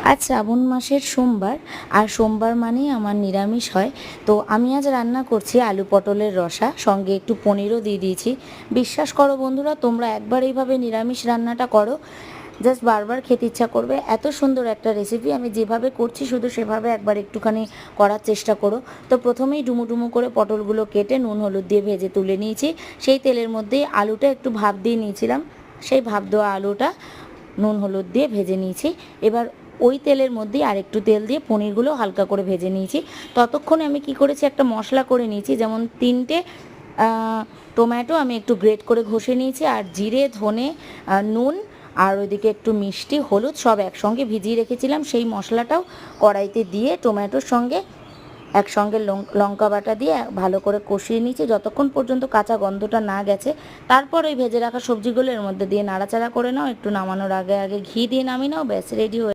আজ শ্রাবণ মাসের সোমবার, আর সোমবার মানেই আমার নিরামিষ হয়। তো আমি আজ রান্না করছি আলু পটলের রসা, সঙ্গে একটু পনিরও দিয়ে দিয়েছি। বিশ্বাস করো বন্ধুরা, তোমরা একবার এইভাবে নিরামিষ রান্নাটা করো, জাস্ট বারবার খেতে ইচ্ছা করবে। এত সুন্দর একটা রেসিপি, আমি যেভাবে করছি শুধু সেভাবে একবার একটুখানি করার চেষ্টা করো। তো প্রথমেই ডুমু ডুমু করে পটলগুলো কেটে নুন হলুদ দিয়ে ভেজে তুলে নিয়েছি। সেই তেলের মধ্যেই আলুটা একটু ভাপ দিয়ে নিয়েছিলাম, সেই ভাপ দেওয়া আলুটা নুন হলুদ দিয়ে ভেজে নিয়েছি। এবার ওই তেলের মধ্যেই আরেকটু তেল দিয়ে পনিরগুলো হালকা করে ভেজে নিয়েছি। ততক্ষণে আমি কি করেছি, একটা মশলা করে নিয়েছি, যেমন 3টে টমেটো আমি একটু গ্রেট করে ঘষে নিয়েছি, আর জিরে ধনে নুন আর ওইদিকে একটু মিষ্টি হলুদ সব একসঙ্গে ভিজিয়ে রেখেছিলাম। সেই মশলাটাও কড়াইতে দিয়ে টমেটোর সঙ্গে একসঙ্গে লঙ্কা বাটা দিয়ে ভালো করে কষিয়ে নিয়েছি যতক্ষণ পর্যন্ত কাঁচা গন্ধটা না গেছে। তারপর ওই ভেজে রাখা সবজিগুলো এর মধ্যে দিয়ে নাড়াচাড়া করে নাও, একটু নামানোর আগে আগে ঘি দিয়ে নামিয়ে নাও, ব্যাস রেডি হয়ে